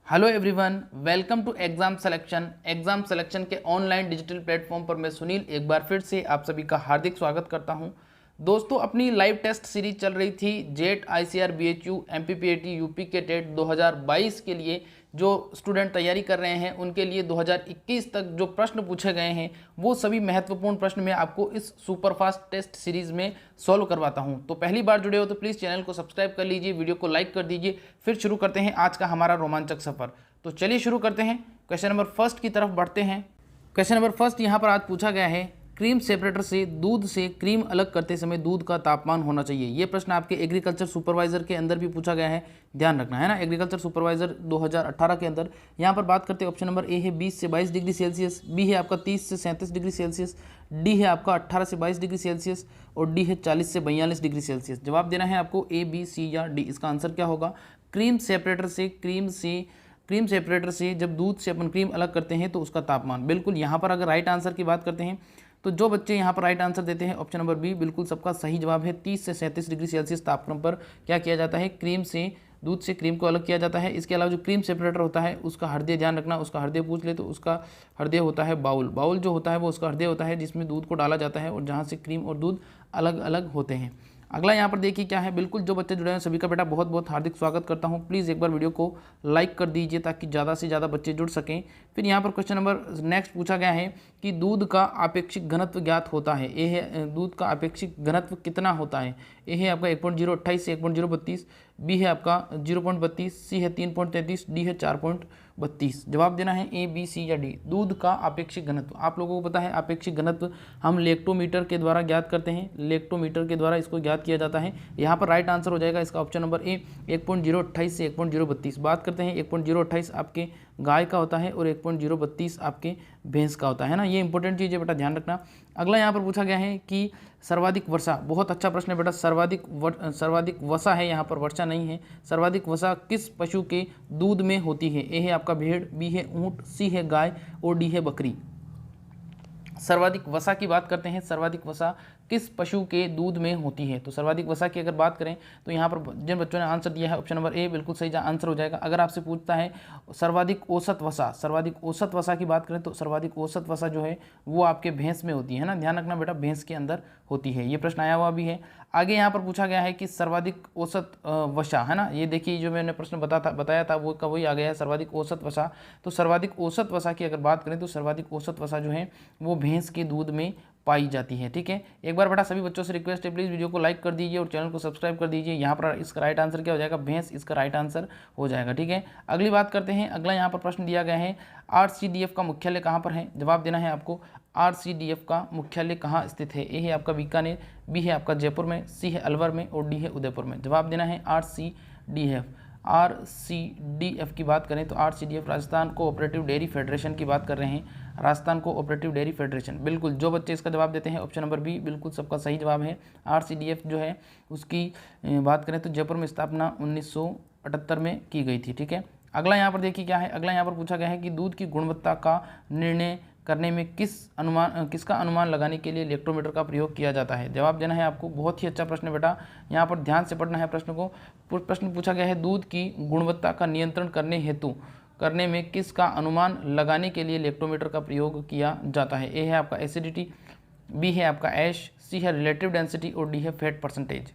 Hello everyone, welcome to exam selection. Exam selection के online digital platform पर मैं सुनील एक बार फिर से आप सभी का हार्दिक स्वागत करता हूं। दोस्तों, अपनी लाइव टेस्ट सीरीज चल रही थी जेट, आईसीआर, बीएचयू, एमपीपीएटी, यूपी के टेट 2022 के लिए जो स्टूडेंट तैयारी कर रहे हैं उनके लिए 2021 तक जो प्रश्न पूछे गए हैं वो सभी महत्वपूर्ण प्रश्न मैं आपको इस सुपरफास्ट टेस्ट सीरीज में सॉल्व करवाता हूं। तो पहली बार जुड़े हो तो प्लीज़ चैनल को सब्सक्राइब कर लीजिए, वीडियो को लाइक कर दीजिए। फिर शुरू करते हैं आज का हमारा रोमांचक सफर। तो चलिए शुरू करते हैं। क्वेश्चन नंबर फर्स्ट की तरफ बढ़ते हैं। क्वेश्चन नंबर फर्स्ट यहाँ पर आज पूछा गया है, क्रीम सेपरेटर से दूध से क्रीम अलग करते समय दूध का तापमान होना चाहिए। ये प्रश्न आपके एग्रीकल्चर सुपरवाइजर के अंदर भी पूछा गया है, ध्यान रखना है ना। एग्रीकल्चर सुपरवाइजर 2018 के अंदर यहाँ पर बात करते हैं। ऑप्शन नंबर ए है 20 से 22 डिग्री सेल्सियस, बी है आपका 30 से 37 डिग्री सेल्सियस, डी है आपका 18 से 22 डिग्री सेल्सियस और डी है 40 से 42 डिग्री सेल्सियस। जवाब देना है आपको ए, बी, सी या डी। इसका आंसर क्या होगा? क्रीम सेपरेटर से जब दूध से अपन क्रीम अलग करते हैं तो उसका तापमान। बिल्कुल यहाँ पर अगर राइट आंसर की बात करते हैं तो जो बच्चे यहाँ पर राइट आंसर देते हैं ऑप्शन नंबर बी बिल्कुल सबका सही जवाब है। 30 से 37 डिग्री सेल्सियस तापमान पर क्या किया जाता है? दूध से क्रीम को अलग किया जाता है। इसके अलावा जो क्रीम सेपरेटर होता है उसका हृदय, ध्यान रखना, उसका हृदय पूछ ले तो उसका हृदय होता है बाउल। बाउल जो होता है वो उसका हृदय होता है जिसमें दूध को डाला जाता है और जहाँ से क्रीम और दूध अलग अलग होते हैं। अगला यहाँ पर देखिए क्या है। बिल्कुल जो बच्चे जुड़े हैं सभी का बेटा बहुत बहुत हार्दिक स्वागत करता हूँ। प्लीज़ एक बार वीडियो को लाइक कर दीजिए ताकि ज़्यादा से ज़्यादा बच्चे जुड़ सकें। फिर यहाँ पर क्वेश्चन नंबर नेक्स्ट पूछा गया है कि दूध का आपेक्षिक घनत्व ज्ञात होता है। ए है दूध का आपेक्षिक घनत्व कितना होता है? ए है आपका 1.028 से 1.032, बी है आपका 0.32, सी है 3.33, डी है 4.32। जवाब देना है ए, बी, सी या डी। दूध का आपेक्षिक घनत्व आप लोगों को पता है, आपेक्षिक घनत्व हम लेक्टोमीटर के द्वारा ज्ञात करते हैं। लेक्टोमीटर के द्वारा इसको ज्ञात किया जाता है। यहाँ पर राइट आंसर हो जाएगा इसका ऑप्शन नंबर ए, 1.028 से 1.032। बात करते हैं 1.028 आपके गाय का होता है और 1.032 आपके भैंस का होता है ना। ये इंपॉर्टेंट चीज़ है बेटा, ध्यान रखना। अगला यहाँ पर पूछा गया है कि सर्वाधिक वर्षा, बहुत अच्छा प्रश्न है बेटा। सर्वाधिक वसा है, यहाँ पर वर्षा नहीं है। सर्वाधिक वसा किस पशु के दूध में होती है? ए है आपका भेड़, बी है ऊंट, सी है गाय और डी है बकरी। सर्वाधिक वसा की बात करते हैं। सर्वाधिक वसा किस पशु के दूध में होती है? तो सर्वाधिक वसा की अगर बात करें तो यहाँ पर जिन बच्चों ने आंसर दिया है ऑप्शन नंबर ए बिल्कुल सही आंसर हो जाएगा। अगर आपसे पूछता है सर्वाधिक औसत वसा की बात करें तो सर्वाधिक औसत वसा जो है वो आपके भैंस में होती है ना। ध्यान रखना बेटा, भैंस के अंदर होती है। ये प्रश्न आया हुआ भी है। आगे यहाँ पर पूछा गया है कि सर्वाधिक औसत वसा, है ना। ये देखिए जो मैंने प्रश्न बताया था वो का वही आ गया है, सर्वाधिक औसत वसा। तो सर्वाधिक औसत वसा की अगर बात करें तो सर्वाधिक औसत वसा जो है वो भैंस के दूध में पाई जाती है। ठीक है, एक बार बेटा सभी बच्चों से रिक्वेस्ट है, प्लीज़ वीडियो को लाइक कर दीजिए और चैनल को सब्सक्राइब कर दीजिए। यहाँ पर इसका राइट आंसर क्या हो जाएगा? भैंस इसका राइट आंसर हो जाएगा। ठीक है, अगली बात करते हैं। अगला यहाँ पर प्रश्न दिया गया है, आरसीडीएफ का मुख्यालय कहाँ पर है? जवाब देना है आपको, आरसीडीएफ का मुख्यालय कहाँ स्थित है? ए है आपका बीकानेर, बी है आपका जयपुर में, सी है अलवर में और डी है उदयपुर में। जवाब देना है आरसीडीएफ की बात करें तो RCDF Rajasthan cooperative dairy federation की बात कर रहे हैं। Rajasthan cooperative dairy federation. बिल्कुल जो बच्चे इसका जवाब देते हैं ऑप्शन नंबर बी बिल्कुल सबका सही जवाब है। आरसीडीएफ जो है उसकी बात करें तो जयपुर में स्थापना 1978 में की गई थी। ठीक है, अगला यहाँ पर देखिए क्या है। अगला यहाँ पर पूछा गया है कि दूध की गुणवत्ता का निर्णय करने में किसका अनुमान लगाने के लिए इलेक्ट्रोमीटर का प्रयोग किया जाता है? जवाब देना है आपको। बहुत ही अच्छा प्रश्न बेटा, यहाँ पर ध्यान से पढ़ना है प्रश्न को। प्रश्न पूछा गया है दूध की गुणवत्ता का नियंत्रण करने में किसका अनुमान लगाने के लिए इलेक्ट्रोमीटर का प्रयोग किया जाता है? ए है आपका एसिडिटी, बी है आपका ऐश, सी है रिलेटिव डेंसिटी और डी है फैट परसेंटेज।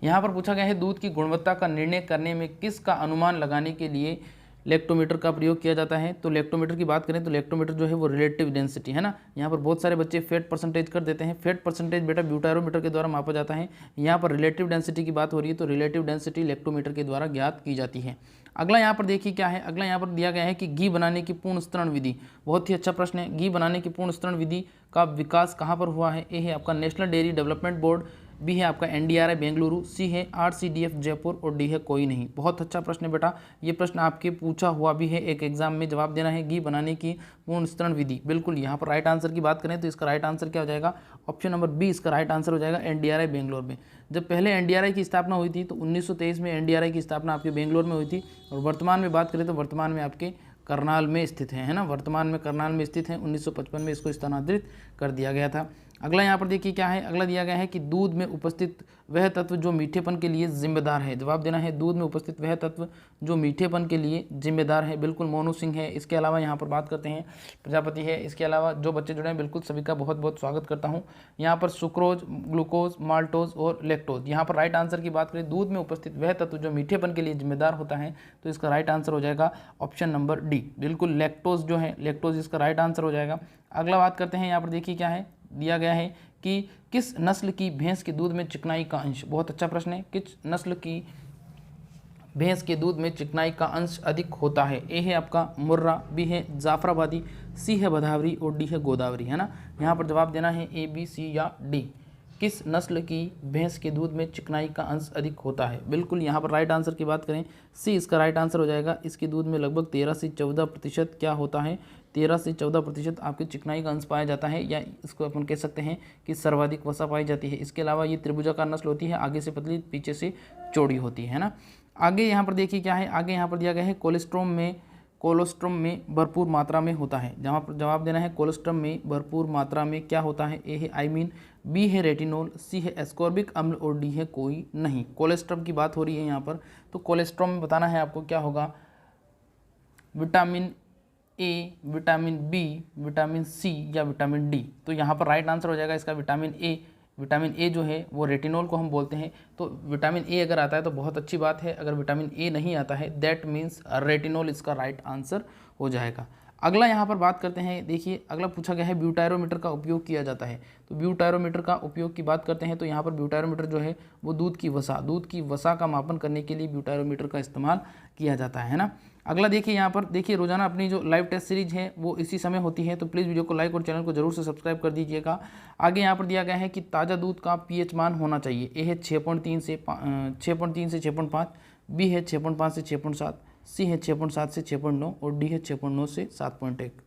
यहाँ पर पूछा गया है दूध की गुणवत्ता का निर्णय करने में किसका अनुमान लगाने के लिए लेक्टोमीटर का प्रयोग किया जाता है? तो लेक्टोमीटर की बात करें तो लेक्टोमीटर जो है वो रिलेटिव डेंसिटी, है ना। यहाँ पर बहुत सारे बच्चे फैट परसेंटेज कर देते हैं। फैट परसेंटेज बेटा ब्यूटारोमीटर के द्वारा मापा जाता है। यहाँ पर रिलेटिव डेंसिटी की बात हो रही है तो रिलेटिव डेंसिटी लेक्टोमीटर के द्वारा ज्ञात की जाती है। अगला यहाँ पर देखिए क्या है। अगला यहाँ पर दिया गया है कि घी बनाने की पूर्ण स्तरण विधि, बहुत ही अच्छा प्रश्न है। घी बनाने की पूर्ण स्तरण विधि का विकास कहाँ पर हुआ है? ए है आपका national dairy development board, B है आपका एनडीआरआई बेंगलुरु, सी है आरसीडीएफ जयपुर और डी है कोई नहीं। बहुत अच्छा प्रश्न है बेटा, ये प्रश्न आपके पूछा हुआ भी है एक एग्जाम में। जवाब देना है घी बनाने की पूर्ण स्तरण विधि। बिल्कुल यहाँ पर राइट आंसर की बात करें तो इसका राइट आंसर क्या हो जाएगा? ऑप्शन नंबर बी इसका राइट आंसर हो जाएगा, एनडीआरआई बेंगलोर में। जब पहले एनडीआरआई की स्थापना हुई थी तो 1923 में एनडीआरआई की स्थापना आपके बेंगलोर में हुई थी। और वर्तमान में बात करें तो वर्तमान में आपके करनाल में स्थित है ना। वर्तमान में करनाल में स्थित है। 1955 में इसको स्थानांतरित कर दिया गया था। अगला यहाँ पर देखिए क्या है, अगला दिया गया है कि दूध में उपस्थित वह तत्व जो मीठेपन के लिए जिम्मेदार है। जवाब देना है दूध में उपस्थित वह तत्व जो मीठेपन के लिए जिम्मेदार है। बिल्कुल मोनू सिंह है। इसके अलावा यहाँ पर बात करते हैं प्रजापति है। इसके अलावा जो बच्चे जुड़े हैं बिल्कुल सभी का बहुत बहुत स्वागत करता हूँ। यहाँ पर सुक्रोज, ग्लूकोज, माल्टोज और लैक्टोज। यहाँ पर राइट आंसर की बात करें, दूध में उपस्थित वह तत्व जो मीठेपन के लिए जिम्मेदार होता है, तो इसका राइट आंसर हो जाएगा ऑप्शन नंबर डी। बिल्कुल लैक्टोज जो है, लैक्टोज इसका राइट आंसर हो जाएगा। अगला बात करते हैं, यहाँ पर देखिए क्या है, दिया गया है कि किस नस्ल की भैंस के दूध में चिकनाई का अंश, बहुत अच्छा प्रश्न है, किस नस्ल की भैंस के दूध में चिकनाई का अंश अधिक होता है। ए है आपका मुर्रा, बी है जाफराबादी, सी है भदावरी और डी है गोदावरी, है ना। यहाँ पर जवाब देना है ए, बी, सी या डी। किस नस्ल की भैंस के दूध में चिकनाई का अंश अधिक होता है। बिल्कुल यहाँ पर राइट आंसर की बात करें, सी इसका राइट आंसर हो जाएगा। इसके दूध में लगभग 13 से 14% क्या होता है, 13 से 14% आपके चिकनाई का अंश पाया जाता है, या इसको अपन कह सकते हैं कि सर्वाधिक वसा पाई जाती है। इसके अलावा ये त्रिभुजाकार नस्ल होती है, आगे से पतली पीछे से चौड़ी होती है ना। आगे यहाँ पर देखिए क्या है, आगे यहाँ पर दिया गया है कोलेस्ट्रॉम में भरपूर मात्रा में होता है। जहाँ पर जवाब देना है कोलेस्ट्रॉम में भरपूर मात्रा में क्या होता है। ए है आइमीन, बी है रेटिनोल, सी है एस्कॉर्बिक अम्ल और डी है कोई नहीं। कोलेस्ट्रॉम की बात हो रही है यहाँ पर, तो कोलेस्ट्रॉम में बताना है आपको क्या होगा, vitamin A, vitamin B, vitamin C या विटामिन डी। तो यहाँ पर राइट आंसर हो जाएगा इसका विटामिन ए। विटामिन ए जो है वो रेटिनोल को हम बोलते हैं। तो विटामिन ए अगर आता है तो बहुत अच्छी बात है, अगर विटामिन ए नहीं आता है दैट मीन्स रेटिनोल इसका राइट आंसर हो जाएगा। अगला यहाँ पर बात करते हैं, देखिए अगला पूछा गया है ब्यूटायरोमीटर का उपयोग किया जाता है। तो ब्यूटायरोमीटर का उपयोग की बात करते हैं तो यहाँ पर ब्यूटायरोमीटर जो है वो दूध की वसा का मापन करने के लिए ब्यूटायरोमीटर का इस्तेमाल किया जाता है ना। अगला देखिए यहाँ पर, देखिए रोजाना अपनी जो लाइव टेस्ट सीरीज है वो इसी समय होती है, तो प्लीज़ वीडियो को लाइक और चैनल को जरूर से सब्सक्राइब कर दीजिएगा। आगे यहाँ पर दिया गया है कि ताज़ा दूध का पीएच मान होना चाहिए। ए है 6.3 से 6.5, बी है 6.5 से 6.7, सी है 6.7 से 6.9 और डी है 6.9 से 7.1।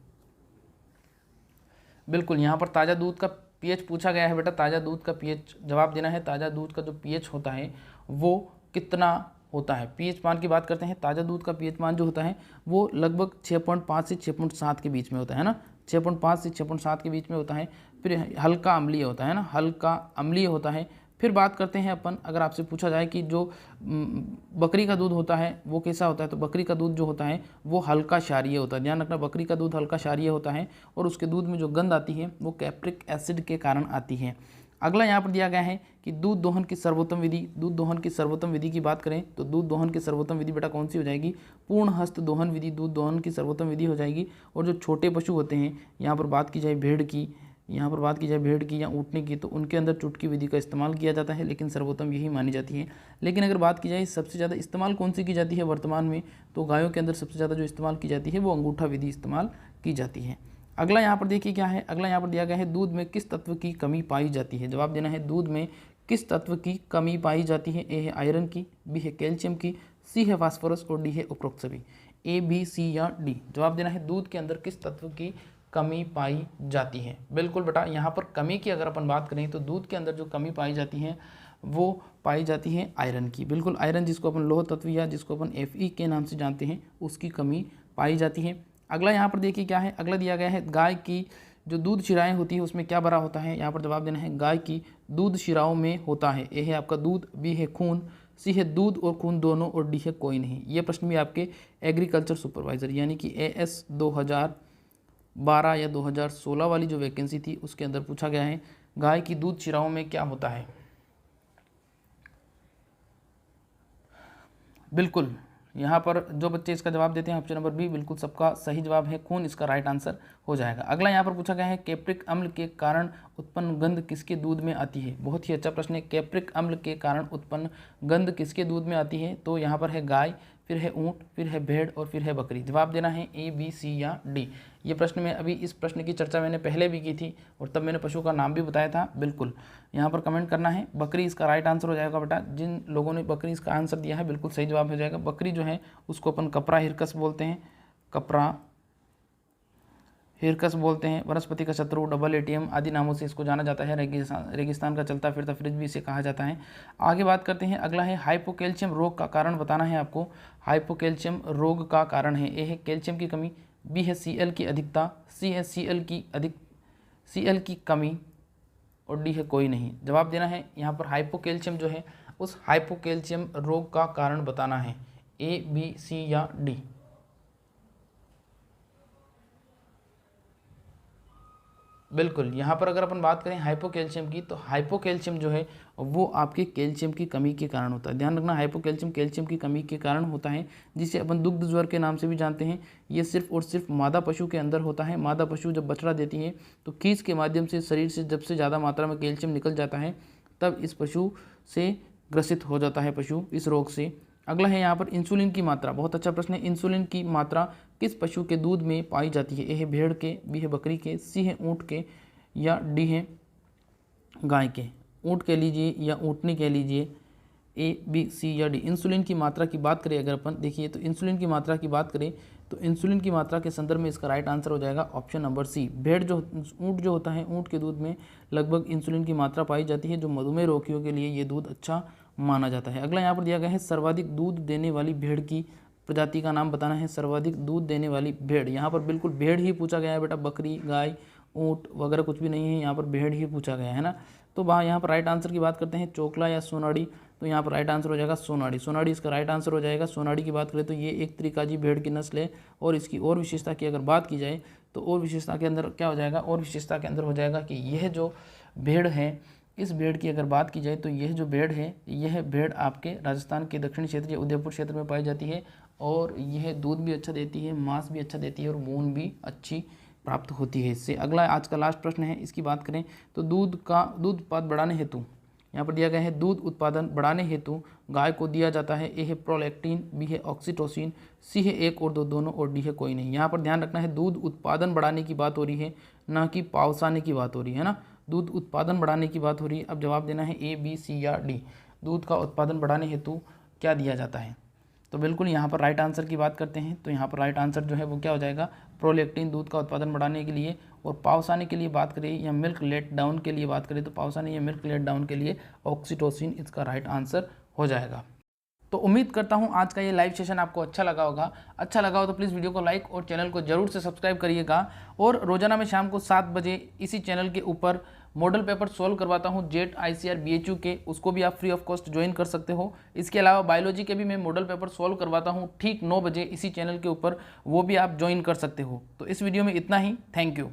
बिल्कुल यहाँ पर ताज़ा दूध का पीएच पूछा गया है बेटा, ताज़ा दूध का पीएच जवाब देना है। ताज़ा दूध का जो पीएच होता है वो कितना होता है। पीएच मान की बात करते हैं, ताज़ा दूध का पीएच मान जो होता है वो लगभग 6.5 से 6.7 के बीच में होता है ना, 6.5 से 6.7 के बीच में होता है। फिर हल्का अम्लीय होता है ना, हल्का अम्लीय होता है। फिर बात करते हैं अपन, अगर आपसे पूछा जाए कि जो बकरी का दूध होता है वो कैसा होता है, तो बकरी का दूध जो होता है वो हल्का क्षारीय होता है। ध्यान रखना, बकरी का दूध हल्का क्षारीय होता है और उसके दूध में जो गंध आती है वो कैप्रिक एसिड के कारण आती है। अगला यहाँ पर दिया गया है कि दूध दोहन की सर्वोत्तम विधि, दूध दोहन की सर्वोत्तम विधि की बात करें तो दूध दोहन की सर्वोत्तम विधि बेटा कौन सी हो जाएगी, पूर्ण हस्त दोहन विधि दूध दोहन की सर्वोत्तम विधि हो जाएगी। और जो छोटे पशु होते हैं, यहाँ पर बात की जाए भेड़ की, यहाँ पर बात की जाए भेड़ की या ऊँटने की, तो उनके अंदर चुटकी विधि का इस्तेमाल किया जाता है, लेकिन सर्वोत्तम यही मानी जाती है। लेकिन अगर बात की जाए सबसे ज़्यादा इस्तेमाल कौन सी की जाती है वर्तमान में, तो गायों के अंदर सबसे ज़्यादा जो इस्तेमाल की जाती है वो अंगूठा विधि इस्तेमाल की जाती है। अगला यहाँ पर देखिए क्या है, अगला यहाँ पर दिया गया है दूध में किस तत्व की कमी पाई जाती है। जवाब देना है दूध में किस तत्व की कमी पाई जाती है। ए है आयरन की, बी है कैल्शियम की, सी है फास्फोरस और डी है उपरोक्त सभी। ए, बी, सी या डी। जवाब देना है दूध के अंदर किस तत्व की कमी पाई जाती है। बिल्कुल बेटा, यहाँ पर कमी की अगर अपन बात करें तो दूध के अंदर जो कमी पाई जाती है वो पाई जाती है आयरन की। बिल्कुल आयरन, जिसको अपन लोह तत्व या जिसको अपन Fe के नाम से जानते हैं, उसकी कमी पाई जाती है। अगला यहाँ पर देखिए क्या है, अगला दिया गया है गाय की जो दूध शिराएँ होती है उसमें क्या भरा होता है। यहाँ पर जवाब देना है गाय की दूध शिराओं में होता है। ए है आपका दूध, बी है खून, सी है दूध और खून दोनों और डी है कोई नहीं। ये प्रश्न भी आपके एग्रीकल्चर सुपरवाइजर यानी कि AS 2012 या 2016 वाली जो वैकेंसी थी उसके अंदर पूछा गया है, गाय की दूध शिराओं में क्या होता है। बिल्कुल यहाँ पर जो बच्चे इसका जवाब देते हैं ऑप्शन नंबर बी बिल्कुल सबका सही जवाब है, खून इसका राइट आंसर हो जाएगा। अगला यहाँ पर पूछा गया है कैप्रिक अम्ल के कारण उत्पन्न गंध किसके दूध में आती है। बहुत ही अच्छा प्रश्न है, कैप्रिक अम्ल के कारण उत्पन्न गंध किसके दूध में आती है। तो यहाँ पर है गाय, फिर है ऊँट, फिर है भेड़ और फिर है बकरी। जवाब देना है ए, बी, सी या डी। ये प्रश्न में अभी इस प्रश्न की चर्चा मैंने पहले भी की थी और तब मैंने पशु का नाम भी बताया था। बिल्कुल यहाँ पर कमेंट करना है, बकरी इसका राइट आंसर हो जाएगा बेटा। जिन लोगों ने बकरी इसका आंसर दिया है बिल्कुल सही जवाब हो जाएगा। बकरी जो है उसको अपन कपरा हिरकस बोलते हैं, कपरा हिरकस बोलते हैं, वनस्पति का शत्रु, डबल ATM आदि नामों से इसको जाना जाता है। रेगिस्तान का चलता फिरता फ्रिज भी इसे कहा जाता है। आगे बात करते हैं, अगला है हाइपोकैल्शियम रोग का कारण बताना है आपको। हाइपोकैल्शियम रोग का कारण है, ए है कैल्शियम की कमी, बी है Cl की अधिकता, सी है Cl की कमी, और डी है कोई नहीं। जवाब देना है यहाँ पर हाइपोकैल्शियम जो है उस हाइपोकैल्शियम रोग का कारण बताना है, ए बी सी या डी। बिल्कुल, यहाँ पर अगर अपन बात करें हाइपोकैल्शियम की, तो हाइपोकैल्शियम जो है वो आपके कैल्शियम की कमी के कारण होता है। ध्यान रखना, हाइपोकैल्शियम कैल्शियम की कमी के कारण होता है, जिसे अपन दुग्ध ज्वर के नाम से भी जानते हैं। ये सिर्फ और सिर्फ मादा पशु के अंदर होता है। मादा पशु जब बछड़ा देती है तो कीस के माध्यम से शरीर से जब से ज़्यादा मात्रा में कैल्शियम निकल जाता है, तब इस पशु से ग्रसित हो जाता है पशु इस रोग से। अगला है यहाँ पर इंसुलिन की मात्रा। बहुत अच्छा प्रश्न है। इंसुलिन की मात्रा किस पशु के दूध में पाई जाती है? ए है भेड़ के, बी है बकरी के, सी है ऊँट के या डी है गाय के। ऊँट कह लीजिए या ऊँटनी कह लीजिए, ए बी सी या डी। इंसुलिन की मात्रा की बात करें अगर अपन देखिए तो इंसुलिन की मात्रा की बात करें तो इंसुलिन की मात्रा के संदर्भ में इसका राइट आंसर हो जाएगा ऑप्शन नंबर सी। भेड़ जो ऊँट जो होता है, ऊँट के दूध में लगभग इंसुलिन की मात्रा पाई जाती है, जो मधुमेह रोगियों के लिए ये दूध अच्छा माना जाता है। अगला यहाँ पर दिया गया है सर्वाधिक दूध देने वाली भेड़ की प्रजाति का नाम बताना है। सर्वाधिक दूध देने वाली भेड़, यहाँ पर बिल्कुल भेड़ ही पूछा गया है बेटा, बकरी गाय ऊँट वगैरह कुछ भी नहीं है, यहाँ पर भेड़ ही पूछा गया है ना। तो वहाँ यहाँ पर राइट आंसर की बात करते हैं चोकला या सोनाड़ी, तो यहाँ पर राइट आंसर हो जाएगा सोनाड़ी। सोनाड़ी इसका राइट आंसर हो जाएगा। सोनाड़ी की बात करें तो ये एक त्रिकाजी भेड़ की नस्ल है, और इसकी और विशेषता की अगर बात की जाए तो और विशेषता के अंदर क्या हो जाएगा, और विशेषता के अंदर हो जाएगा कि यह जो भेड़ है, इस भेड़ की अगर बात की जाए तो यह जो भेड़ है, यह भेड़ आपके राजस्थान के दक्षिणी क्षेत्र या उदयपुर क्षेत्र में पाई जाती है, और यह दूध भी अच्छा देती है, मांस भी अच्छा देती है, और ऊन भी अच्छी प्राप्त होती है इससे। अगला आज का लास्ट प्रश्न है, इसकी बात करें तो दूध उत्पाद बढ़ाने हेतु यहाँ पर दिया गया है दूध उत्पादन बढ़ाने हेतु गाय को दिया जाता है। ए है प्रोलैक्टिन, बी है ऑक्सीटोसिन, सी है 1 और 2 दोनों, और डी है कोई नहीं। यहाँ पर ध्यान रखना है दूध उत्पादन बढ़ाने की बात हो रही है, ना कि पावसाने की बात हो रही है ना। दूध उत्पादन बढ़ाने की बात हो रही है। अब जवाब देना है ए बी सी या डी। दूध का उत्पादन बढ़ाने हेतु क्या दिया जाता है? तो बिल्कुल यहाँ पर राइट आंसर की बात करते हैं तो यहाँ पर राइट आंसर जो है वो क्या हो जाएगा, प्रोलैक्टिन दूध का उत्पादन बढ़ाने के लिए। और पावसाने के लिए बात करें या मिल्क लेट डाउन के लिए बात करें तो पावसाने या मिल्क लेट डाउन के लिए ऑक्सीटोसिन इसका राइट आंसर हो जाएगा। तो उम्मीद करता हूँ आज का ये लाइव सेशन आपको अच्छा लगा होगा। अच्छा लगा हो तो प्लीज़ वीडियो को लाइक और चैनल को जरूर से सब्सक्राइब करिएगा। और रोजाना मैं शाम को 7 बजे इसी चैनल के ऊपर मॉडल पेपर सोल्व करवाता हूँ जेट ICR BHU के, उसको भी आप फ्री ऑफ कॉस्ट ज्वाइन कर सकते हो। इसके अलावा बायोलॉजी के भी मैं मॉडल पेपर सोल्व करवाता हूँ ठीक 9 बजे इसी चैनल के ऊपर, वो भी आप ज्वाइन कर सकते हो। तो इस वीडियो में इतना ही। Thank you.